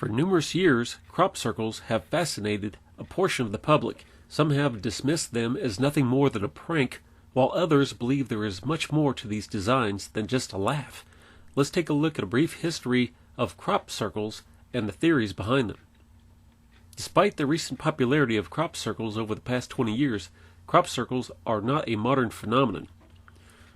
For numerous years, crop circles have fascinated a portion of the public. Some have dismissed them as nothing more than a prank, while others believe there is much more to these designs than just a laugh. Let's take a look at a brief history of crop circles and the theories behind them. Despite the recent popularity of crop circles over the past 20 years, crop circles are not a modern phenomenon.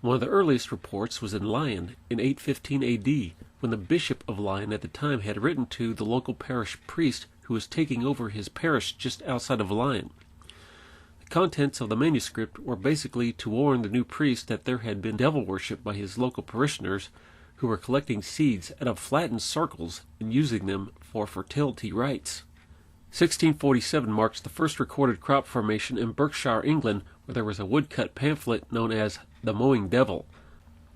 One of the earliest reports was in Lyon in 815 AD, when the bishop of Lyon at the time had written to the local parish priest who was taking over his parish just outside of Lyon. The contents of the manuscript were basically to warn the new priest that there had been devil worship by his local parishioners who were collecting seeds out of flattened circles and using them for fertility rites. 1647 marks the first recorded crop formation in Berkshire, England, where there was a woodcut pamphlet known as the Mowing Devil.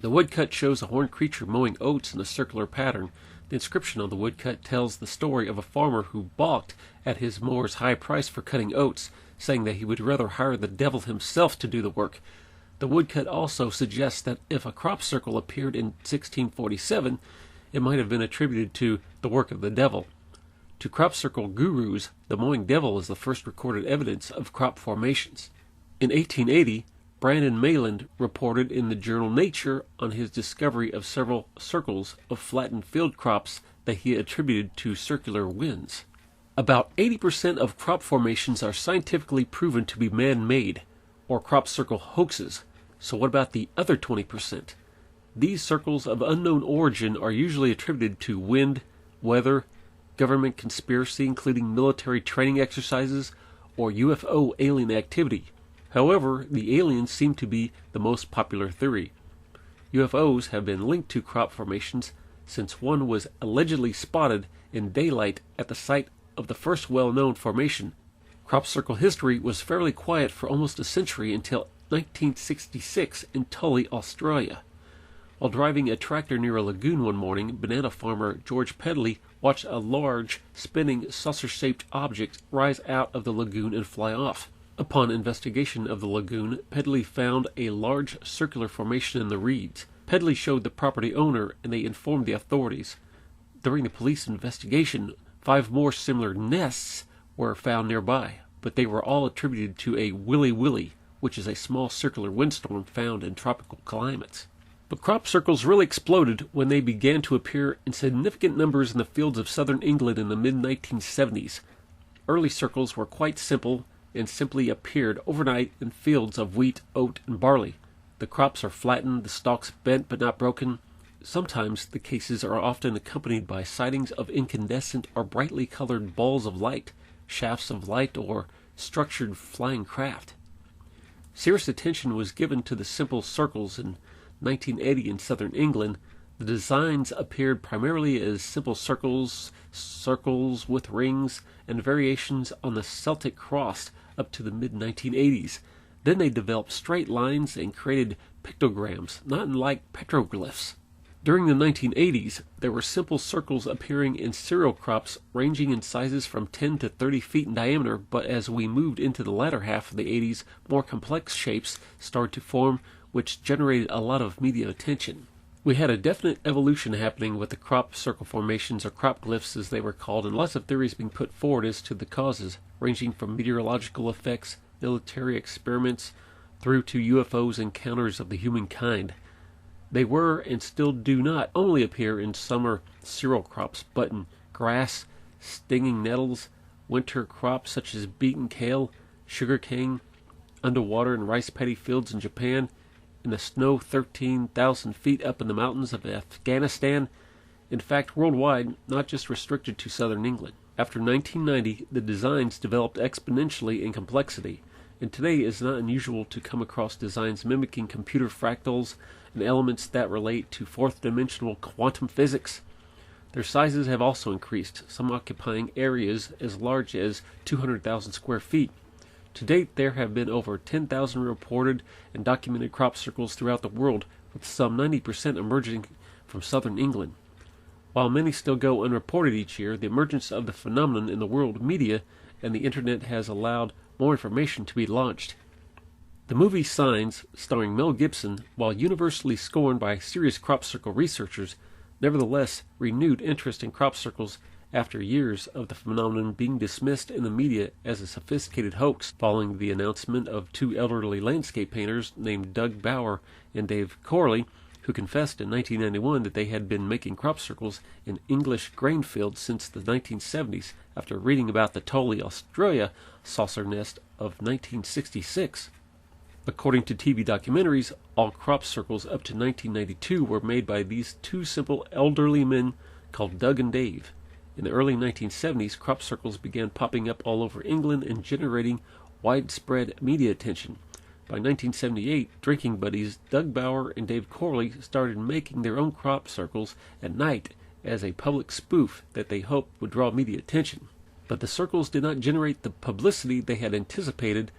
The woodcut shows a horned creature mowing oats in a circular pattern. The inscription on the woodcut tells the story of a farmer who balked at his mower's high price for cutting oats, saying that he would rather hire the devil himself to do the work. The woodcut also suggests that if a crop circle appeared in 1647, it might have been attributed to the work of the devil. To crop circle gurus, the mowing devil is the first recorded evidence of crop formations. In 1880, Brandon Mayland reported in the journal Nature on his discovery of several circles of flattened field crops that he attributed to circular winds. About 80% of crop formations are scientifically proven to be man-made, or crop circle hoaxes. So what about the other 20%? These circles of unknown origin are usually attributed to wind, weather, government conspiracy including military training exercises, or UFO alien activity. However, the aliens seem to be the most popular theory. UFOs have been linked to crop formations since one was allegedly spotted in daylight at the site of the first well-known formation. Crop circle history was fairly quiet for almost a century until 1966 in Tully, Australia. While driving a tractor near a lagoon one morning, banana farmer George Pedley watched a large, spinning, saucer-shaped object rise out of the lagoon and fly off. Upon investigation of the lagoon, Pedley found a large circular formation in the reeds. Pedley showed the property owner, and they informed the authorities. During the police investigation, 5 more similar nests were found nearby, but they were all attributed to a willy-willy, which is a small circular windstorm found in tropical climates. But crop circles really exploded when they began to appear in significant numbers in the fields of southern England in the mid-1970s. Early circles were quite simple and simply appeared overnight in fields of wheat, oat, and barley. The crops are flattened, the stalks bent but not broken. Sometimes the cases are often accompanied by sightings of incandescent or brightly colored balls of light, shafts of light, or structured flying craft. Serious attention was given to the simple circles in 1980 in southern England. The designs appeared primarily as simple circles, circles with rings, and variations on the Celtic cross up to the mid-1980s. Then they developed straight lines and created pictograms, not unlike petroglyphs. During the 1980s, there were simple circles appearing in cereal crops ranging in sizes from 10 to 30 feet in diameter, but as we moved into the latter half of the 80s, more complex shapes started to form, which generated a lot of media attention. We had a definite evolution happening with the crop circle formations, or crop glyphs as they were called, and lots of theories being put forward as to the causes, ranging from meteorological effects, military experiments, through to UFOs encounters of the humankind. They were and still do not only appear in summer cereal crops, but in grass, stinging nettles, winter crops such as beet kale, sugarcane, underwater and rice paddy fields in Japan, in the snow 13,000 feet up in the mountains of Afghanistan. In fact, worldwide, not just restricted to southern England. After 1990, the designs developed exponentially in complexity, and today it is not unusual to come across designs mimicking computer fractals and elements that relate to fourth-dimensional quantum physics. Their sizes have also increased, some occupying areas as large as 200,000 square feet. To date, there have been over 10,000 reported and documented crop circles throughout the world, with some 90% emerging from southern England. While many still go unreported each year, the emergence of the phenomenon in the world media and the internet has allowed more information to be launched. The movie Signs, starring Mel Gibson, while universally scorned by serious crop circle researchers, nevertheless renewed interest in crop circles after years of the phenomenon being dismissed in the media as a sophisticated hoax following the announcement of two elderly landscape painters named Doug Bauer and Dave Corley, who confessed in 1991 that they had been making crop circles in English grain fields since the 1970s after reading about the Tolly, Australia saucer nest of 1966. According to TV documentaries, all crop circles up to 1992 were made by these two simple elderly men called Doug and Dave. In the early 1970s, crop circles began popping up all over England and generating widespread media attention. By 1978, drinking buddies Doug Bauer and Dave Corley started making their own crop circles at night as a public spoof that they hoped would draw media attention. But the circles did not generate the publicity they had anticipated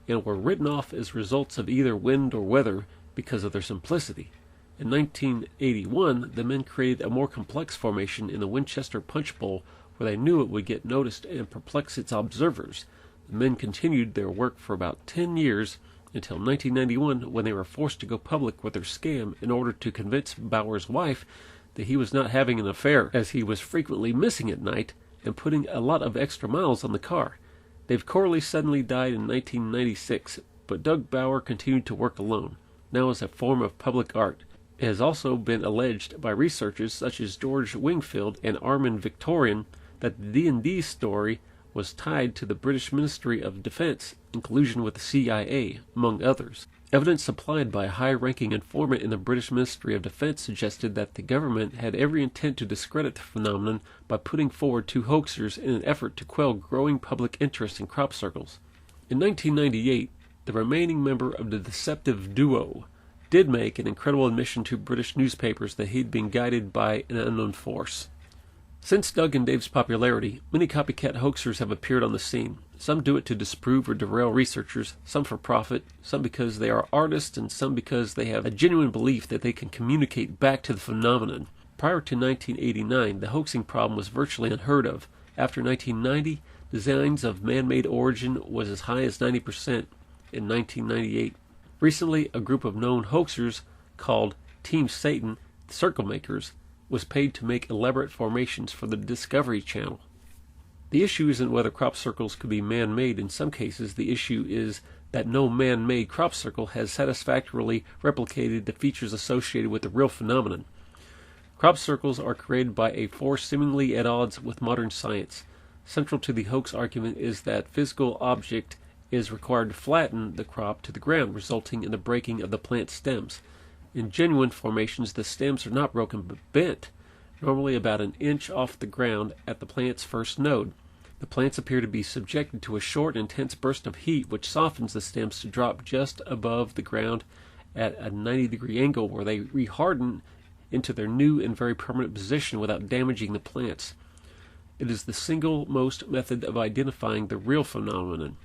and were written off as results of either wind or weather because of their simplicity. In 1981, the men created a more complex formation in the Winchester Punch Bowl where they knew it would get noticed and perplex its observers. The men continued their work for about 10 years until 1991 when they were forced to go public with their scam in order to convince Bauer's wife that he was not having an affair, as he was frequently missing at night and putting a lot of extra miles on the car. Dave Corley suddenly died in 1996, but Doug Bauer continued to work alone, now as a form of public art. It has also been alleged by researchers such as George Wingfield and Armin Victorian that the D&D story was tied to the British Ministry of Defense in collusion with the CIA, among others. Evidence supplied by a high-ranking informant in the British Ministry of Defense suggested that the government had every intent to discredit the phenomenon by putting forward two hoaxers in an effort to quell growing public interest in crop circles. In 1998, the remaining member of the deceptive duo did make an incredible admission to British newspapers that he'd been guided by an unknown force. Since Doug and Dave's popularity, many copycat hoaxers have appeared on the scene. Some do it to disprove or derail researchers, some for profit, some because they are artists, and some because they have a genuine belief that they can communicate back to the phenomenon. Prior to 1989, the hoaxing problem was virtually unheard of. After 1990, designs of man-made origin was as high as 90% in 1998. Recently, a group of known hoaxers called Team Satan, the Circle Makers, was paid to make elaborate formations for the Discovery Channel. The issue isn't whether crop circles could be man-made. In some cases, the issue is that no man-made crop circle has satisfactorily replicated the features associated with the real phenomenon. Crop circles are created by a force seemingly at odds with modern science. Central to the hoax argument is that physical object is required to flatten the crop to the ground, resulting in the breaking of the plant stems. In genuine formations, the stems are not broken but bent, normally about an inch off the ground at the plant's first node. The plants appear to be subjected to a short, intense burst of heat which softens the stems to drop just above the ground at a 90-degree angle where they reharden into their new and very permanent position without damaging the plants. It is the single most method of identifying the real phenomenon.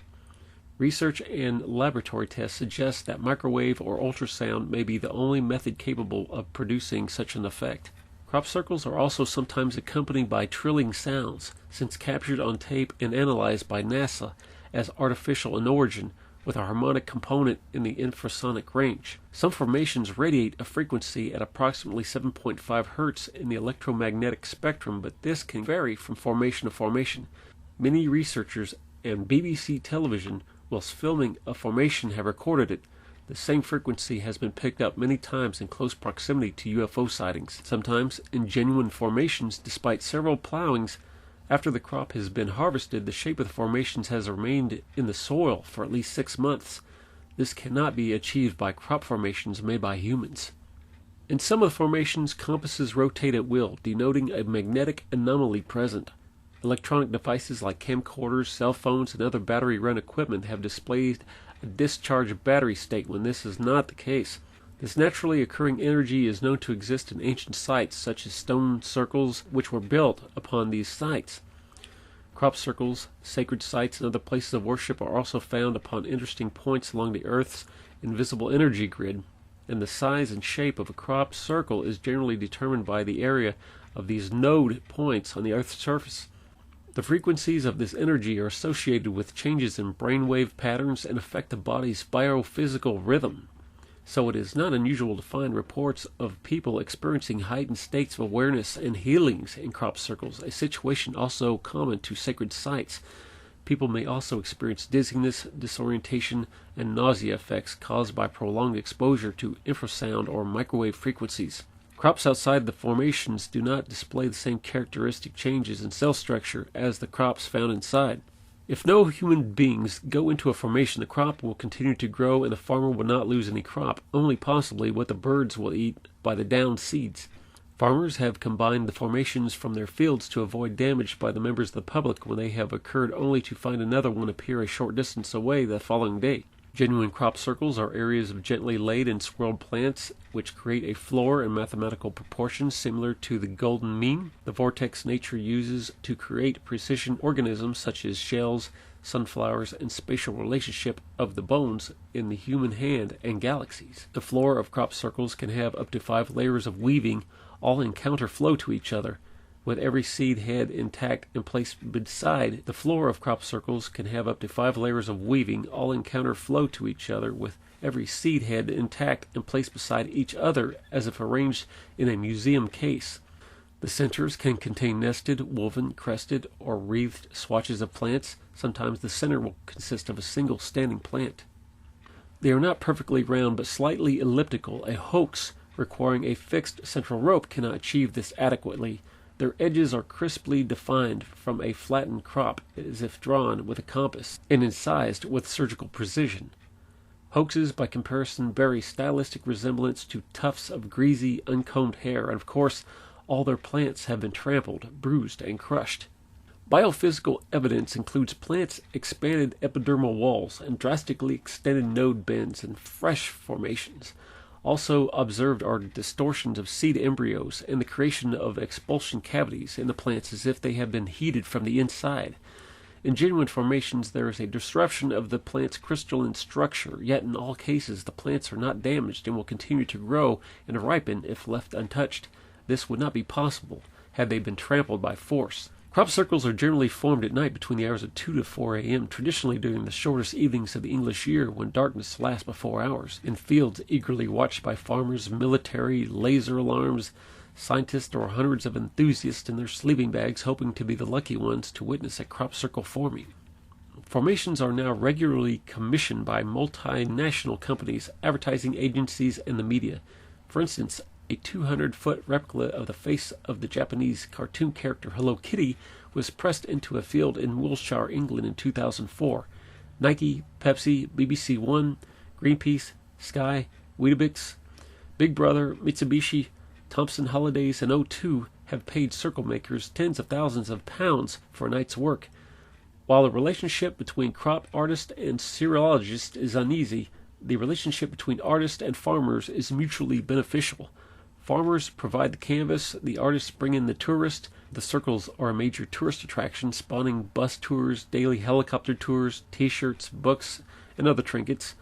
Research and laboratory tests suggest that microwave or ultrasound may be the only method capable of producing such an effect. Crop circles are also sometimes accompanied by trilling sounds, since captured on tape and analyzed by NASA as artificial in origin, with a harmonic component in the infrasonic range. Some formations radiate a frequency at approximately 7.5 Hz in the electromagnetic spectrum, but this can vary from formation to formation. Many researchers and BBC television, whilst filming a formation, have recorded it. The same frequency has been picked up many times in close proximity to UFO sightings. Sometimes, in genuine formations, despite several plowings, after the crop has been harvested, the shape of the formations has remained in the soil for at least 6 months. This cannot be achieved by crop formations made by humans. In some of the formations, compasses rotate at will, denoting a magnetic anomaly present. Electronic devices like camcorders, cell phones, and other battery-run equipment have displayed a discharged battery state when this is not the case. This naturally occurring energy is known to exist in ancient sites, such as stone circles, which were built upon these sites. Crop circles, sacred sites, and other places of worship are also found upon interesting points along the Earth's invisible energy grid, and the size and shape of a crop circle is generally determined by the area of these node points on the Earth's surface. The frequencies of this energy are associated with changes in brainwave patterns and affect the body's biophysical rhythm. so it is not unusual to find reports of people experiencing heightened states of awareness and healings in crop circles, a situation also common to sacred sites. People may also experience dizziness, disorientation, and nausea effects caused by prolonged exposure to infrasound or microwave frequencies. Crops outside the formations do not display the same characteristic changes in cell structure as the crops found inside. If no human beings go into a formation, the crop will continue to grow and the farmer will not lose any crop, only possibly what the birds will eat by the downed seeds. Farmers have combined the formations from their fields to avoid damage by the members of the public when they have occurred, only to find another one appear a short distance away the following day. Genuine crop circles are areas of gently laid and swirled plants which create a floor in mathematical proportions similar to the golden mean, the vortex nature uses to create precision organisms such as shells, sunflowers, and spatial relationship of the bones in the human hand and galaxies. The floor of crop circles can have up to 5 layers of weaving, all in counterflow to each other, with every seed head intact and placed beside. The floor of crop circles can have up to 5 layers of weaving, all in counterflow to each other, with every seed head intact and placed beside each other as if arranged in a museum case. The centers can contain nested, woven, crested, or wreathed swatches of plants. Sometimes the center will consist of a single standing plant. They are not perfectly round but slightly elliptical. A hoax requiring a fixed central rope cannot achieve this adequately. Their edges are crisply defined from a flattened crop, as if drawn with a compass, and incised with surgical precision. Hoaxes, by comparison, bear a stylistic resemblance to tufts of greasy, uncombed hair, and of course, all their plants have been trampled, bruised, and crushed. Biophysical evidence includes plants' expanded epidermal walls and drastically extended node bends and fresh formations. Also observed are distortions of seed embryos and the creation of expulsion cavities in the plants as if they have been heated from the inside. In genuine formations, there is a disruption of the plant's crystalline structure, yet in all cases the plants are not damaged and will continue to grow and ripen if left untouched. This would not be possible had they been trampled by force. Crop circles are generally formed at night between the hours of 2 to 4 a.m., traditionally during the shortest evenings of the English year when darkness lasts but 4 hours, in fields eagerly watched by farmers, military, laser alarms, scientists, or hundreds of enthusiasts in their sleeping bags hoping to be the lucky ones to witness a crop circle forming. Formations are now regularly commissioned by multinational companies, advertising agencies, and the media. For instance, a 200-foot replica of the face of the Japanese cartoon character Hello Kitty was pressed into a field in Wiltshire, England in 2004. Nike, Pepsi, BBC One, Greenpeace, Sky, Weetabix, Big Brother, Mitsubishi, Thomson Holidays, and O2 have paid circle makers tens of thousands of pounds for a night's work. While the relationship between crop artist and cerealogist is uneasy, the relationship between artist and farmers is mutually beneficial. Farmers provide the canvas, the artists bring in the tourist. The circles are a major tourist attraction, spawning bus tours, daily helicopter tours, t-shirts, books, and other trinkets.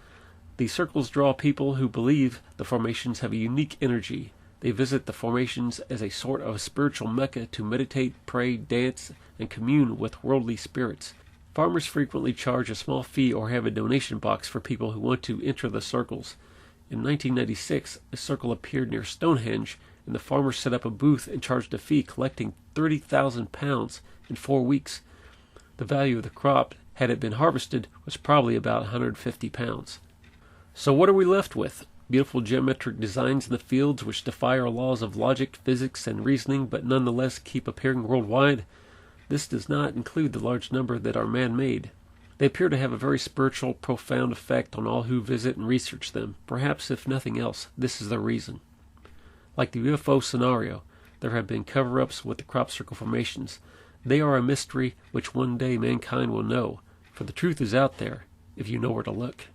The circles draw people who believe the formations have a unique energy. They visit the formations as a sort of spiritual mecca to meditate, pray, dance, and commune with worldly spirits. Farmers frequently charge a small fee or have a donation box for people who want to enter the circles. In 1996, a circle appeared near Stonehenge, and the farmers set up a booth and charged a fee, collecting £30,000 in 4 weeks. The value of the crop, had it been harvested, was probably about £150. So what are we left with? Beautiful geometric designs in the fields which defy our laws of logic, physics, and reasoning, but nonetheless keep appearing worldwide. This does not include the large number that are man-made. They appear to have a very spiritual, profound effect on all who visit and research them. Perhaps, if nothing else, this is the reason. Like the UFO scenario, there have been cover-ups with the crop circle formations. They are a mystery which one day mankind will know, for the truth is out there, if you know where to look.